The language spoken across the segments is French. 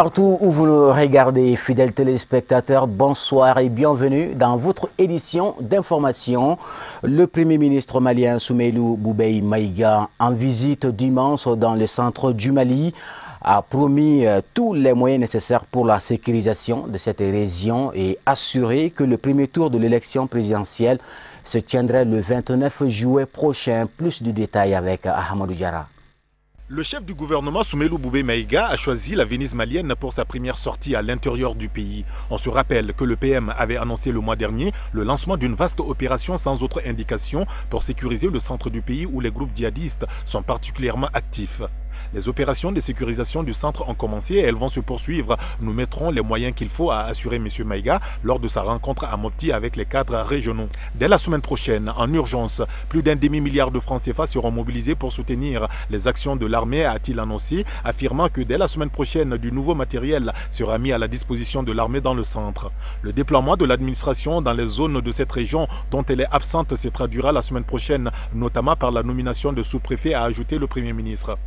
Partout où vous nous regardez, fidèles téléspectateurs, bonsoir et bienvenue dans votre édition d'information. Le Premier ministre malien Soumeylou Boubèye Maïga, en visite dimanche dans le centre du Mali, a promis tous les moyens nécessaires pour la sécurisation de cette région et assuré que le premier tour de l'élection présidentielle se tiendrait le 29 juillet prochain. Plus de détails avec Ahmadou Diarra. Le chef du gouvernement Soumeylou Boubèye Maïga a choisi la Venise malienne pour sa première sortie à l'intérieur du pays. On se rappelle que le PM avait annoncé le mois dernier le lancement d'une vaste opération sans autre indication pour sécuriser le centre du pays où les groupes djihadistes sont particulièrement actifs. Les opérations de sécurisation du centre ont commencé et elles vont se poursuivre. Nous mettrons les moyens qu'il faut, a assuré M. Maïga lors de sa rencontre à Mopti avec les cadres régionaux. Dès la semaine prochaine, en urgence, plus d'un demi-milliard de francs CFA seront mobilisés pour soutenir les actions de l'armée, a-t-il annoncé, affirmant que dès la semaine prochaine, du nouveau matériel sera mis à la disposition de l'armée dans le centre. Le déploiement de l'administration dans les zones de cette région dont elle est absente se traduira la semaine prochaine, notamment par la nomination de sous-préfets, a ajouté le Premier ministre.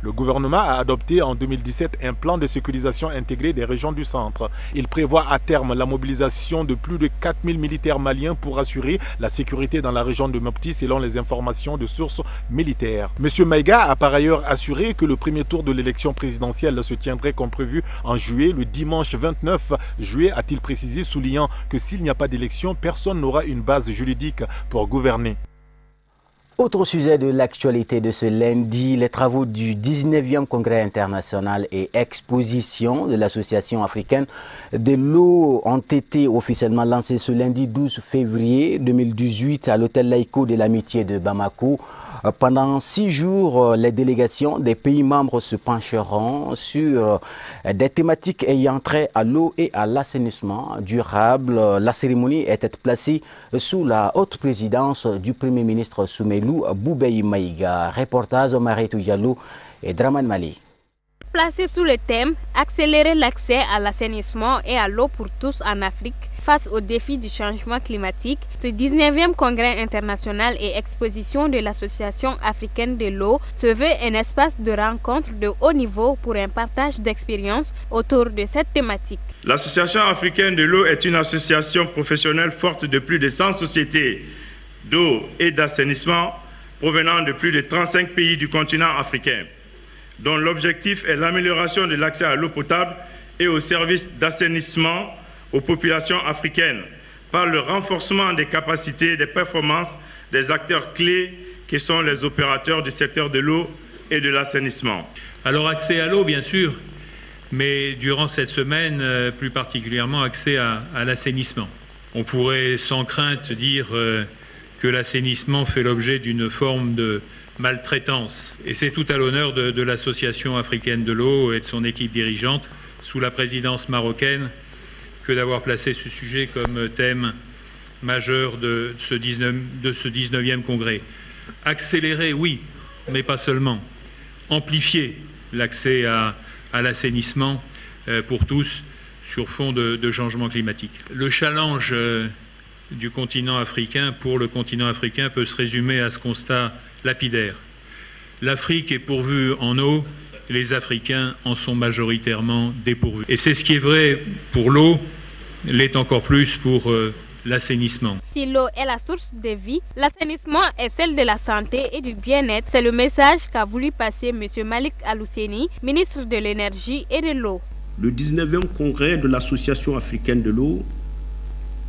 Le gouvernement a adopté en 2017 un plan de sécurisation intégré des régions du centre. Il prévoit à terme la mobilisation de plus de 4000 militaires maliens pour assurer la sécurité dans la région de Mopti selon les informations de sources militaires. M. Maïga a par ailleurs assuré que le premier tour de l'élection présidentielle se tiendrait comme prévu en juillet, le dimanche 29 juillet, a-t-il précisé, soulignant que s'il n'y a pas d'élection, personne n'aura une base juridique pour gouverner. Autre sujet de l'actualité de ce lundi, les travaux du 19e Congrès international et exposition de l'Association africaine de l'eau ont été officiellement lancés ce lundi 12 février 2018 à l'hôtel Laïco de l'Amitié de Bamako. Pendant 6 jours, les délégations des pays membres se pencheront sur des thématiques ayant trait à l'eau et à l'assainissement durable. La cérémonie était placée sous la haute présidence du Premier ministre Soumeylou Boubèye Maïga. Reportage Omaritou Diallo et Draman Mali. Placé sous le thème « Accélérer l'accès à l'assainissement et à l'eau pour tous en Afrique face aux défis du changement climatique », ce 19e Congrès international et exposition de l'Association africaine de l'eau se veut un espace de rencontre de haut niveau pour un partage d'expériences autour de cette thématique. L'Association africaine de l'eau est une association professionnelle forte de plus de 100 sociétés d'eau et d'assainissement provenant de plus de 35 pays du continent africain, dont l'objectif est l'amélioration de l'accès à l'eau potable et aux services d'assainissement aux populations africaines par le renforcement des capacités et des performances des acteurs clés qui sont les opérateurs du secteur de l'eau et de l'assainissement. Alors accès à l'eau bien sûr, mais durant cette semaine plus particulièrement accès à l'assainissement. On pourrait sans crainte dire que l'assainissement fait l'objet d'une forme de maltraitance. Et c'est tout à l'honneur de l'Association africaine de l'eau et de son équipe dirigeante, sous la présidence marocaine, que d'avoir placé ce sujet comme thème majeur de ce 19e congrès. Accélérer, oui, mais pas seulement. Amplifier l'accès à l'assainissement pour tous sur fond de changement climatique. Le challenge du continent africain pour le continent africain peut se résumer à ce constat lapidaire. L'Afrique est pourvue en eau, les Africains en sont majoritairement dépourvus. Et c'est ce qui est vrai pour l'eau, l'est encore plus pour l'assainissement. Si l'eau est la source de vie, l'assainissement est celle de la santé et du bien-être. C'est le message qu'a voulu passer M. Malik Al-Husseini, ministre de l'Énergie et de l'eau. Le 19e congrès de l'Association africaine de l'eau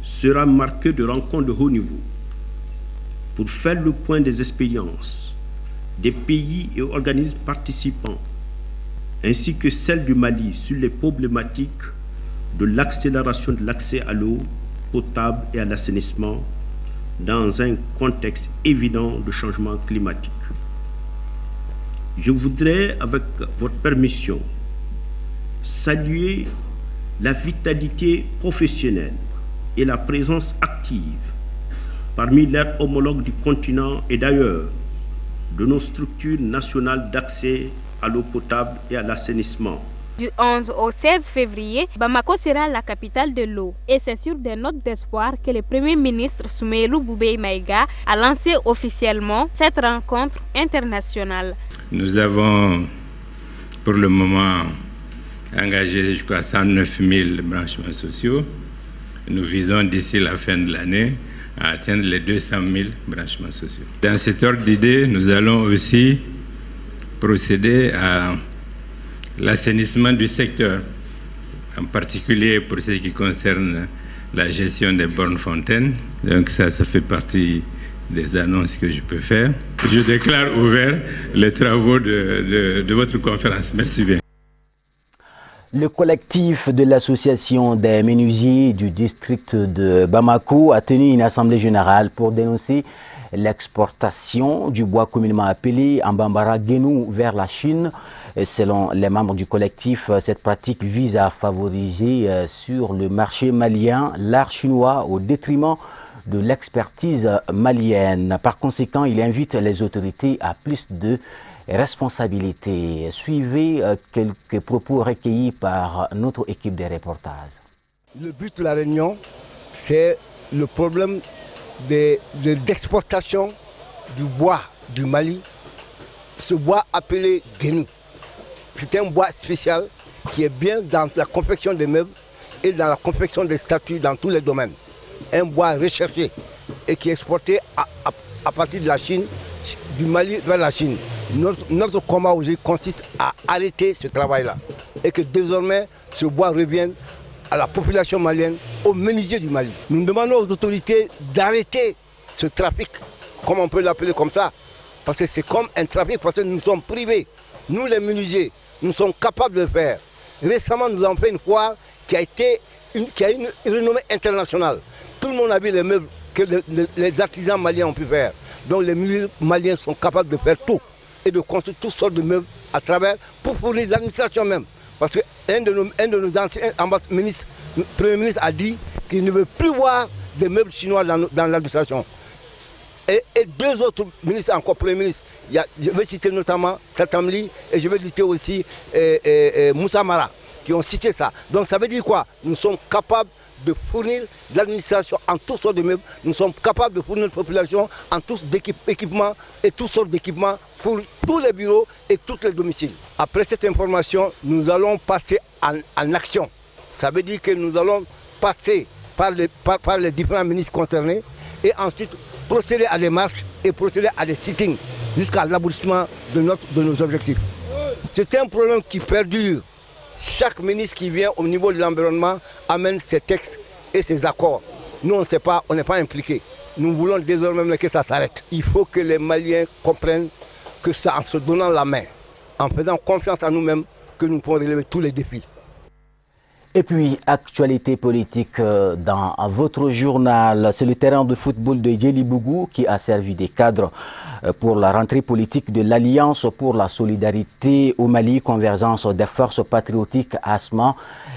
sera marqué de rencontres de haut niveau pour faire le point des expériences des pays et organismes participants, ainsi que celle du Mali sur les problématiques de l'accélération de l'accès à l'eau potable et à l'assainissement dans un contexte évident de changement climatique. Je voudrais, avec votre permission, saluer la vitalité professionnelle et la présence active parmi leurs homologues du continent et d'ailleurs de nos structures nationales d'accès à l'eau potable et à l'assainissement. Du 11 au 16 février, Bamako sera la capitale de l'eau. Et c'est sur des notes d'espoir que le Premier ministre Soumeylou Boubèye Maïga a lancé officiellement cette rencontre internationale. Nous avons pour le moment engagé, je crois, 109 000 branchements sociaux. Nous visons d'ici la fin de l'année à atteindre les 200 000 branchements sociaux. Dans cet ordre d'idée, nous allons aussi procéder à l'assainissement du secteur, en particulier pour ce qui concerne la gestion des bornes fontaines. Donc ça fait partie des annonces que je peux faire. Je déclare ouvert les travaux de votre conférence. Merci bien. Le collectif de l'association des menuisiers du district de Bamako a tenu une assemblée générale pour dénoncer l'exportation du bois communément appelé Ambambara Guénou vers la Chine. Selon les membres du collectif, cette pratique vise à favoriser sur le marché malien l'art chinois au détriment de l'expertise malienne. Par conséquent, il invite les autorités à plus de responsabilités. Suivez quelques propos recueillis par notre équipe de reportages. Le but de la réunion, c'est le problème d'exportation du bois du Mali, ce bois appelé Guénou. C'est un bois spécial qui est bien dans la confection des meubles et dans la confection des statues dans tous les domaines. Un bois recherché et qui est exporté à partir de la Chine, du Mali vers la Chine. Notre combat aujourd'hui consiste à arrêter ce travail-là et que désormais ce bois revienne à la population malienne, aux menuisiers du Mali. Nous demandons aux autorités d'arrêter ce trafic, comme on peut l'appeler comme ça, parce que c'est comme un trafic, parce que nous sommes privés. Nous les menuisiers, nous sommes capables de le faire. Récemment, nous avons fait une foire qui a une renommée internationale. Tout le monde a vu les meubles que les artisans maliens ont pu faire. Donc les menuisiers maliens sont capables de faire tout et de construire toutes sortes de meubles à travers, pour fournir l'administration même. Parce qu'un de nos anciens ministres, Premier ministre a dit qu'il ne veut plus voir des meubles chinois dans l'administration. Et deux autres ministres, encore Premier ministre, je vais citer notamment Tatamli et je vais citer aussi Moussa Mara, qui ont cité ça. Donc ça veut dire quoi? Nous sommes capables de fournir l'administration en toutes sortes de meubles, nous sommes capables de fournir la population en tous équipements et toutes sortes d'équipements pour tous les bureaux et tous les domiciles. Après cette information, nous allons passer en action. Ça veut dire que nous allons passer par les différents ministres concernés et ensuite procéder à des marches et procéder à des sittings jusqu'à l'aboutissement de nos objectifs. C'est un problème qui perdure. Chaque ministre qui vient au niveau de l'environnement amène ses textes et ses accords. Nous, on ne sait pas, on n'est pas impliqués. Nous voulons désormais que ça s'arrête. Il faut que les Maliens comprennent que c'est en se donnant la main, en faisant confiance à nous-mêmes, que nous pouvons relever tous les défis. Et puis, actualité politique dans votre journal. C'est le terrain de football de Djelibougou qui a servi des cadres pour la rentrée politique de l'Alliance pour la solidarité au Mali, convergence des forces patriotiques ASMA,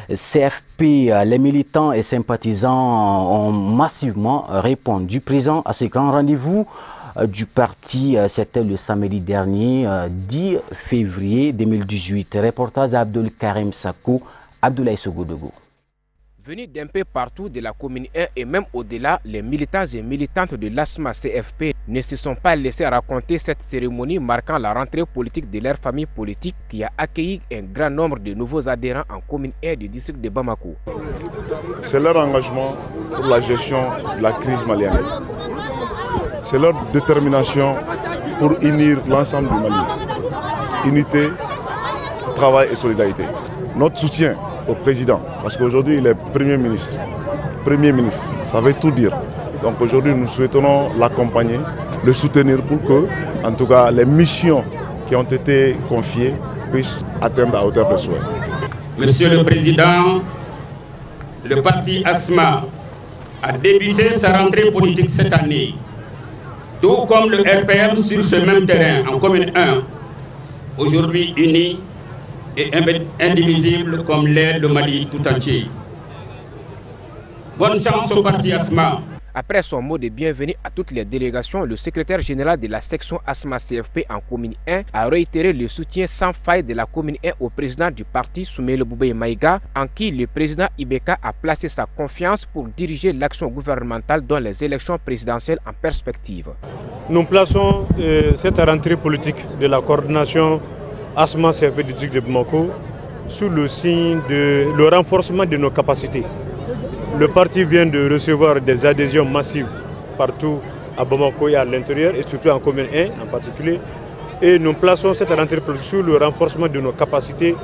CFP. Les militants et sympathisants ont massivement répondu présents à ce grand rendez-vous du parti. C'était le samedi dernier, 10 février 2018. Reportage d'Abdul Karim Sakou. Abdoulaye Sogodogo. Venus d'un peu partout de la commune 1 et même au-delà, les militants et militantes de l'ASMA CFP ne se sont pas laissés raconter cette cérémonie marquant la rentrée politique de leur famille politique qui a accueilli un grand nombre de nouveaux adhérents en commune 1 du district de Bamako. C'est leur engagement pour la gestion de la crise malienne. C'est leur détermination pour unir l'ensemble du Mali. Unité, travail et solidarité. Notre soutien au président, parce qu'aujourd'hui il est Premier ministre. Premier ministre, ça veut tout dire. Donc aujourd'hui nous souhaitons l'accompagner, le soutenir pour que, en tout cas, les missions qui ont été confiées puissent atteindre à hauteur de souhait. Monsieur le Président, le parti ASMA a débuté sa rentrée politique cette année, tout comme le RPM sur ce même terrain en commune 1, aujourd'hui unis et indivisible comme l'est le Mali tout entier. Bonne chance au parti ASMA. Après son mot de bienvenue à toutes les délégations, le secrétaire général de la section ASMA CFP en commune 1 a réitéré le soutien sans faille de la commune 1 au président du parti Soumaïla Boubèye Maïga, en qui le président Ibeka a placé sa confiance pour diriger l'action gouvernementale dans les élections présidentielles en perspective. Nous plaçons cette rentrée politique de la coordination ASMA CFP du district de Bamako sous le signe de le renforcement de nos capacités. Le parti vient de recevoir des adhésions massives partout à Bamako et à l'intérieur, et surtout en commune 1 en particulier. Et nous plaçons cette rentrée sous le renforcement de nos capacités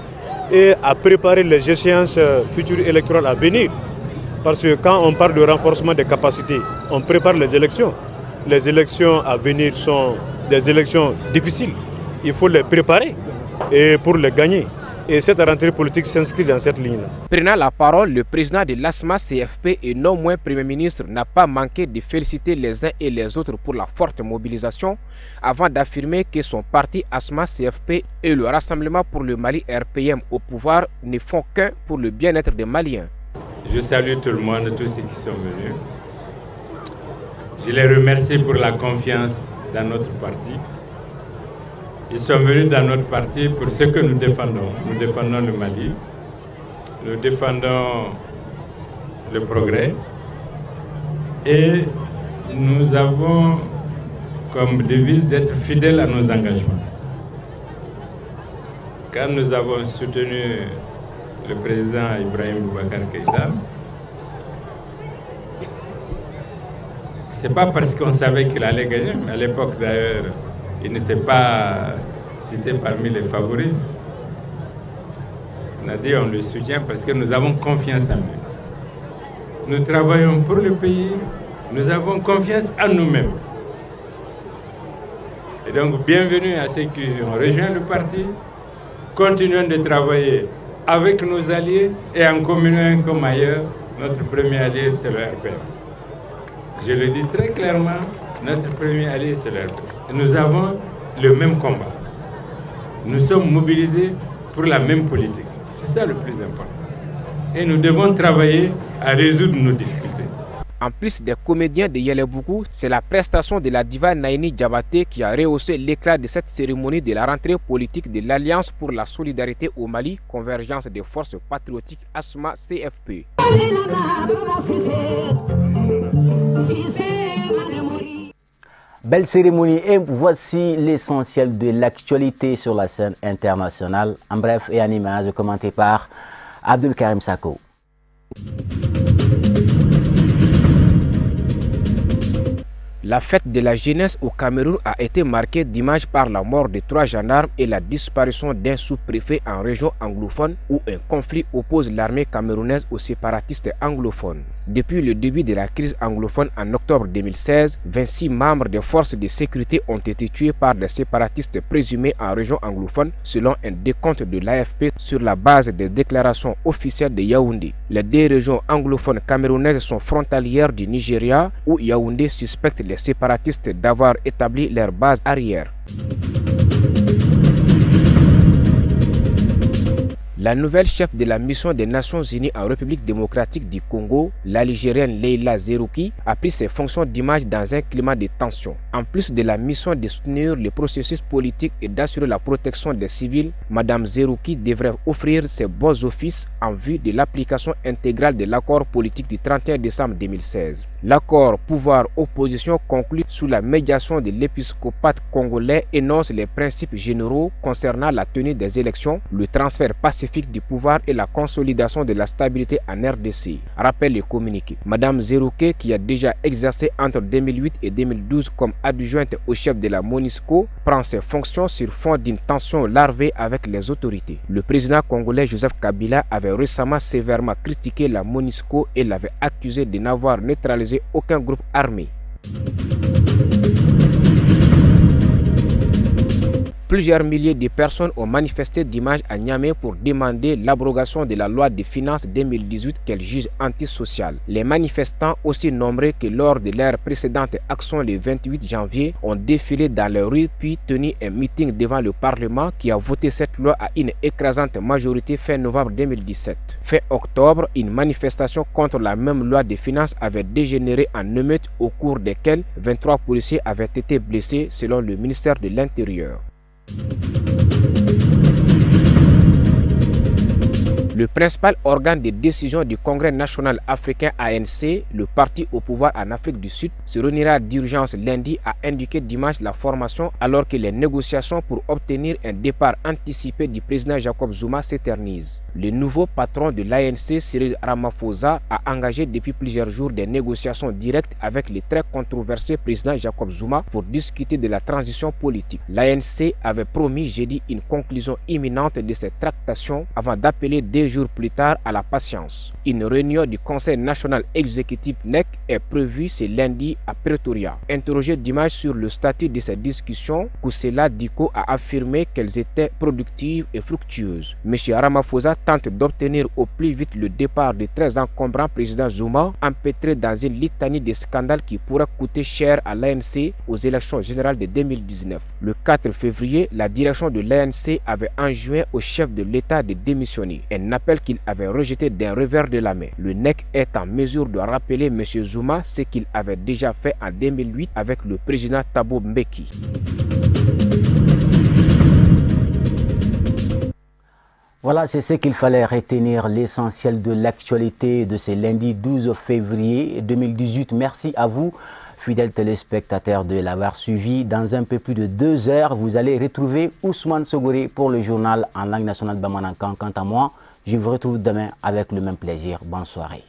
et à préparer les échéances futures électorales à venir. Parce que quand on parle de renforcement des capacités, on prépare les élections. Les élections à venir sont des élections difficiles. Il faut les préparer et pour les gagner. Et cette rentrée politique s'inscrit dans cette ligne-là. Prenant la parole, le président de l'ASMA-CFP et non moins Premier ministre n'a pas manqué de féliciter les uns et les autres pour la forte mobilisation avant d'affirmer que son parti ASMA-CFP et le Rassemblement pour le Mali RPM au pouvoir ne font qu'un pour le bien-être des Maliens. Je salue tout le monde, tous ceux qui sont venus. Je les remercie pour la confiance dans notre parti. Ils sont venus dans notre parti pour ce que nous défendons. Nous défendons le Mali, nous défendons le progrès et nous avons comme devise d'être fidèles à nos engagements. Quand nous avons soutenu le président Ibrahim Boubacar Keïta, ce n'est pas parce qu'on savait qu'il allait gagner, mais à l'époque d'ailleurs, il n'était pas cité parmi les favoris. On a dit on le soutient parce que nous avons confiance en lui. Nous travaillons pour le pays, nous avons confiance en nous-mêmes. Et donc bienvenue à ceux qui ont rejoint le parti. Continuons de travailler avec nos alliés et en commun comme ailleurs. Notre premier allié c'est le RPM. Je le dis très clairement, notre premier allié c'est le RPM. Nous avons le même combat. Nous sommes mobilisés pour la même politique. C'est ça le plus important. Et nous devons travailler à résoudre nos difficultés. En plus des comédiens de Yelebougou, c'est la prestation de la diva Naini Diabaté qui a rehaussé l'éclat de cette cérémonie de la rentrée politique de l'Alliance pour la solidarité au Mali, convergence des forces patriotiques ASMA-CFP. Belle cérémonie et voici l'essentiel de l'actualité sur la scène internationale. En bref et en images commenté par Abdul Karim Sako. La fête de la jeunesse au Cameroun a été marquée dimanche par la mort de 3 gendarmes et la disparition d'un sous-préfet en région anglophone où un conflit oppose l'armée camerounaise aux séparatistes anglophones. Depuis le début de la crise anglophone en octobre 2016, 26 membres des forces de sécurité ont été tués par des séparatistes présumés en région anglophone selon un décompte de l'AFP sur la base des déclarations officielles de Yaoundé. Les 2 régions anglophones camerounaises sont frontalières du Nigeria où Yaoundé suspecte les séparatistes d'avoir établi leur base arrière. La nouvelle chef de la mission des Nations Unies en République démocratique du Congo, l'Algérienne Leila Zerouki, a pris ses fonctions dimanche dans un climat de tension. En plus de la mission de soutenir le processus politique et d'assurer la protection des civils, Mme Zerouki devrait offrir ses bons offices en vue de l'application intégrale de l'accord politique du 31 décembre 2016. L'accord pouvoir-opposition conclu sous la médiation de l'épiscopat congolais énonce les principes généraux concernant la tenue des élections, le transfert pacifique du pouvoir et la consolidation de la stabilité en RDC. Rappelle le communiqué. Mme Zerouki, qui a déjà exercé entre 2008 et 2012 comme adjointe au chef de la MONUSCO, prend ses fonctions sur fond d'une tension larvée avec les autorités. Le président congolais Joseph Kabila avait récemment sévèrement critiqué la MONUSCO et l'avait accusé de n'avoir neutralisé aucun groupe armé. Plusieurs milliers de personnes ont manifesté dimanche à Niamey pour demander l'abrogation de la loi de finances 2018 qu'elle juge antisociale. Les manifestants, aussi nombreux que lors de leur précédente action le 28 janvier, ont défilé dans les rues puis tenu un meeting devant le Parlement qui a voté cette loi à une écrasante majorité fin novembre 2017. Fin octobre, une manifestation contre la même loi de finances avait dégénéré en émeute au cours desquelles 23 policiers avaient été blessés selon le ministère de l'Intérieur. Le principal organe de décision du Congrès national africain ANC, le parti au pouvoir en Afrique du Sud, se réunira d'urgence lundi, a indiqué dimanche la formation alors que les négociations pour obtenir un départ anticipé du président Jacob Zuma s'éternisent. Le nouveau patron de l'ANC, Cyril Ramaphosa, a engagé depuis plusieurs jours des négociations directes avec le très controversé président Jacob Zuma pour discuter de la transition politique. L'ANC avait promis jeudi une conclusion imminente de ces tractations avant d'appeler 2 jours plus tard à la patience. Une réunion du Conseil national exécutif NEC est prévue ce lundi à Pretoria. Interrogé dimanche sur le statut de ces discussions, Kusela Diko a affirmé qu'elles étaient productives et fructueuses. M. Ramaphosa tente d'obtenir au plus vite le départ du très encombrant président Zuma, empêtré dans une litanie de scandales qui pourraient coûter cher à l'ANC aux élections générales de 2019. Le 4 février, la direction de l'ANC avait enjoint au chef de l'État de démissionner, un appel qu'il avait rejeté d'un revers de la main. Le NEC est en mesure de rappeler M. Zuma ce qu'il avait déjà fait en 2008 avec le président Thabo Mbeki. Voilà, c'est ce qu'il fallait retenir, l'essentiel de l'actualité de ce lundi 12 février 2018. Merci à vous, fidèles téléspectateurs, de l'avoir suivi. Dans un peu plus de 2 heures, vous allez retrouver Ousmane Sogoré pour le journal en langue nationale Bamanankan. Quant à moi, je vous retrouve demain avec le même plaisir. Bonne soirée.